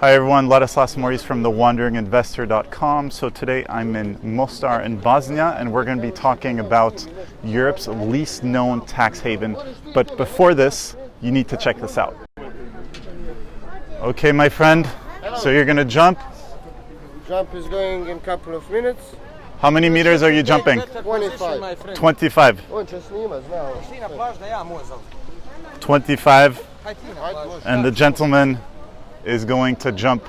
Hi everyone, Ladislas Maurice from thewanderinginvestor.com. So today I'm in Mostar in Bosnia and we're going to be talking about Europe's least known tax haven. But before this, you need to check this out. Okay, my friend, so you're going to jump? Jump is going in a couple of minutes. How many meters are you jumping? 25. 25. 25. And the gentleman is going to jump.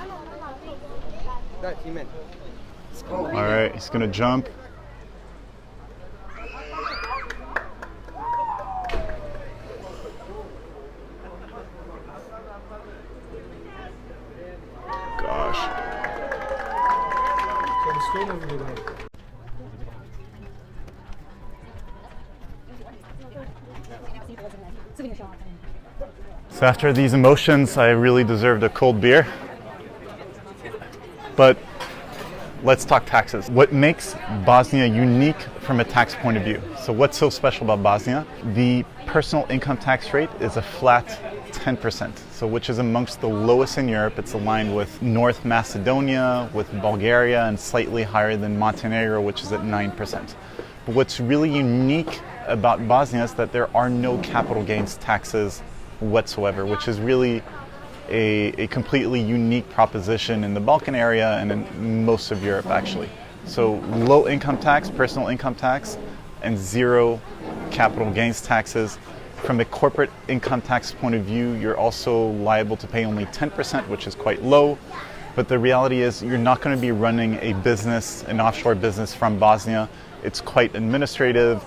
All right, he's going to jump. Gosh. So after these emotions, I really deserved a cold beer. But let's talk taxes. What makes Bosnia unique from a tax point of view? So what's so special about Bosnia? The personal income tax rate is a flat 10%, so which is amongst the lowest in Europe. It's aligned with North Macedonia, with Bulgaria, and slightly higher than Montenegro, which is at 9%. But what's really unique about Bosnia is that there are no capital gains taxes whatsoever, which is really a completely unique proposition in the Balkan area and in most of Europe actually. So low income tax, personal income tax, and zero capital gains taxes. From a corporate income tax point of view, you're also liable to pay only 10%, which is quite low. But the reality is you're not going to be running a business, an offshore business from Bosnia. It's quite administrative.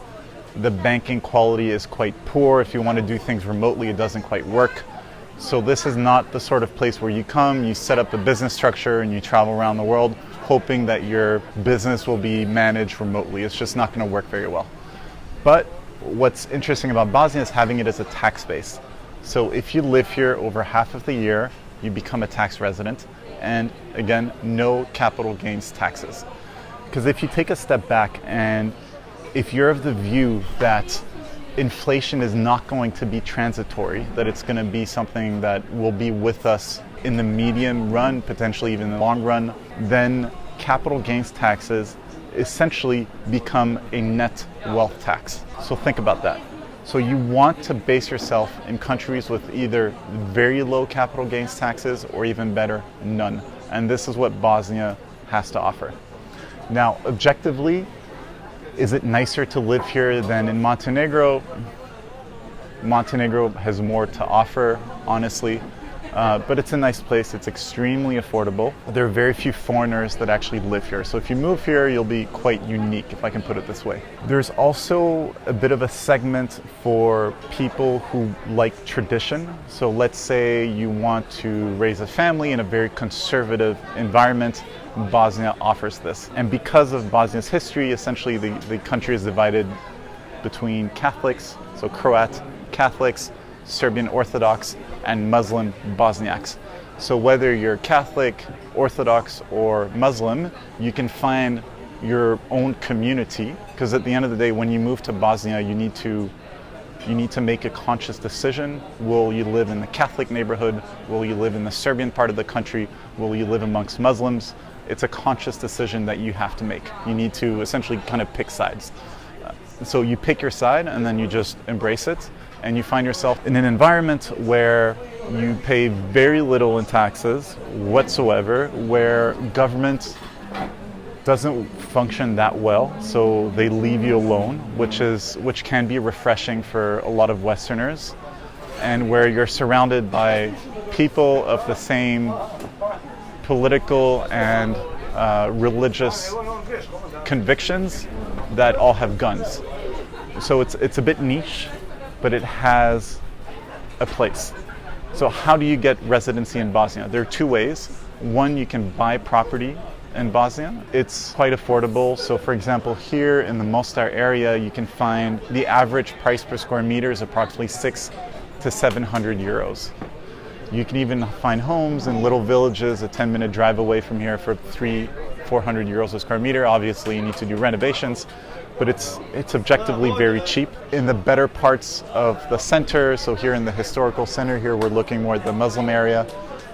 The banking quality is quite poor. If you want to do things remotely, it doesn't quite work. So this is not the sort of place where you come, you set up a business structure and you travel around the world hoping that your business will be managed remotely. It's just not going to work very well. But what's interesting about Bosnia is having it as a tax base. So if you live here over half of the year, you become a tax resident. And again, no capital gains taxes. Because if you take a step back and if you're of the view that inflation is not going to be transitory, that it's going to be something that will be with us in the medium run, potentially even the long run, then capital gains taxes essentially become a net wealth tax. So think about that. So you want to base yourself in countries with either very low capital gains taxes or even better, none. And this is what Bosnia has to offer. Now, objectively, is it nicer to live here than in Montenegro? Montenegro has more to offer, honestly, but it's a nice place. It's extremely affordable. There are very few foreigners that actually live here. So if you move here, you'll be quite unique, if I can put it this way. There's also a bit of a segment for people who like tradition. So let's say you want to raise a family in a very conservative environment. Bosnia offers this. And because of Bosnia's history, essentially the country is divided between Catholics, so Croat Catholics, Serbian Orthodox, and Muslim Bosniaks. So whether you're Catholic, Orthodox, or Muslim, you can find your own community, because at the end of the day, when you move to Bosnia, you need to make a conscious decision. Will you live in the Catholic neighborhood? Will you live in the Serbian part of the country? Will you live amongst Muslims? It's a conscious decision that you have to make. You need to essentially kind of pick sides. So you pick your side and then you just embrace it, and you find yourself in an environment where you pay very little in taxes whatsoever, where government doesn't function that well, so they leave you alone, which can be refreshing for a lot of Westerners, and where you're surrounded by people of the same political and religious convictions that all have guns. So it's a bit niche, but it has a place. So how do you get residency in Bosnia? There are two ways. One, you can buy property in Bosnia. It's quite affordable. So for example, here in the Mostar area, you can find the average price per square meter is approximately 600 to 700 euros. You can even find homes in little villages a 10-minute drive away from here for 300-400 euros a square meter. Obviously, you need to do renovations, but it's objectively very cheap. In the better parts of the center, so here in the historical center here, we're looking more at the Muslim area,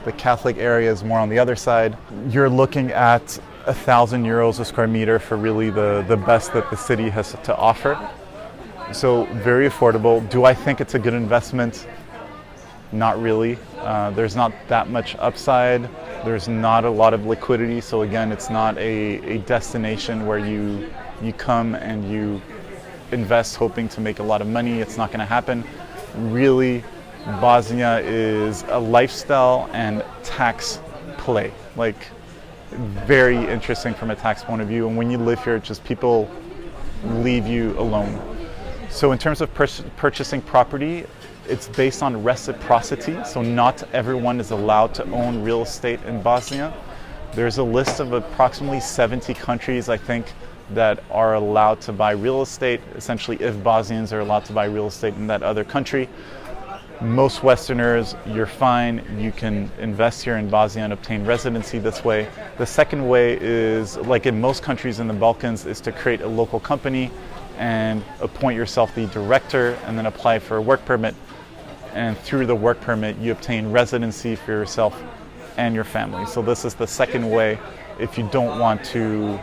The Catholic area is more on the other side. You're looking at €1,000 a square meter for really the best that the city has to offer. So very affordable. Do I think it's a good investment? Not really. There's not that much upside. There's not a lot of liquidity. So again, it's not a destination where you come and you invest hoping to make a lot of money. It's not going to happen. Really, Bosnia is a lifestyle and tax play. Like, very interesting from a tax point of view. And when you live here, just people leave you alone. So in terms of purchasing property, it's based on reciprocity. So not everyone is allowed to own real estate in Bosnia. There's a list of approximately 70 countries, I think, that are allowed to buy real estate, essentially if Bosnians are allowed to buy real estate in that other country. Most Westerners, you're fine. You can invest here in Bosnia and obtain residency this way. The second way is, like in most countries in the Balkans, is to create a local company and appoint yourself the director and then apply for a work permit. And through the work permit, you obtain residency for yourself and your family. So this is the second way if you don't want to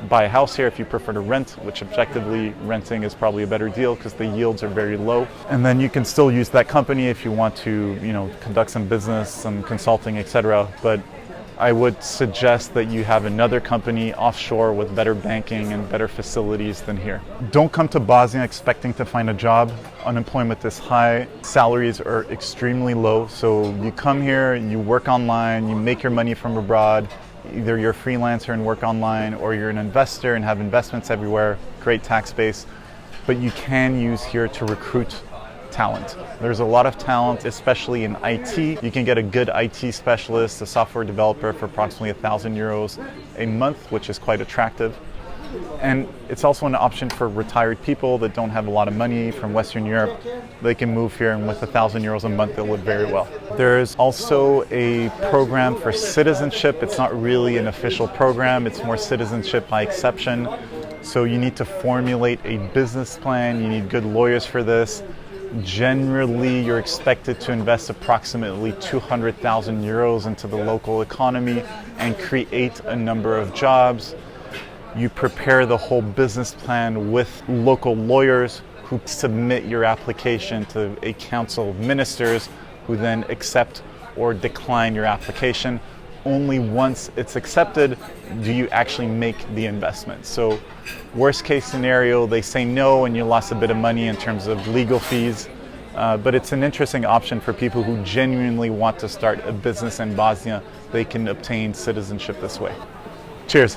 buy a house here, if you prefer to rent, which objectively renting is probably a better deal because the yields are very low. And then you can still use that company if you want to, conduct some business, some consulting, etc. But I would suggest that you have another company offshore with better banking and better facilities than here. Don't come to Bosnia expecting to find a job. Unemployment is high, salaries are extremely low. So you come here, you work online, you make your money from abroad. Either you're a freelancer and work online, or you're an investor and have investments everywhere, great tax base. But you can use here to recruit talent. There's a lot of talent, especially in IT. You can get a good IT specialist, a software developer for approximately €1,000 a month, which is quite attractive. And it's also an option for retired people that don't have a lot of money from Western Europe. They can move here, and with €1,000 a month, they'll live very well. There's also a program for citizenship. It's not really an official program. It's more citizenship by exception. So you need to formulate a business plan. You need good lawyers for this. Generally, you're expected to invest approximately €200,000 into the local economy and create a number of jobs. You prepare the whole business plan with local lawyers who submit your application to a council of ministers who then accept or decline your application. Only once it's accepted do you actually make the investment. So worst case scenario, they say no and you lost a bit of money in terms of legal fees. But it's an interesting option for people who genuinely want to start a business in Bosnia. They can obtain citizenship this way. Cheers.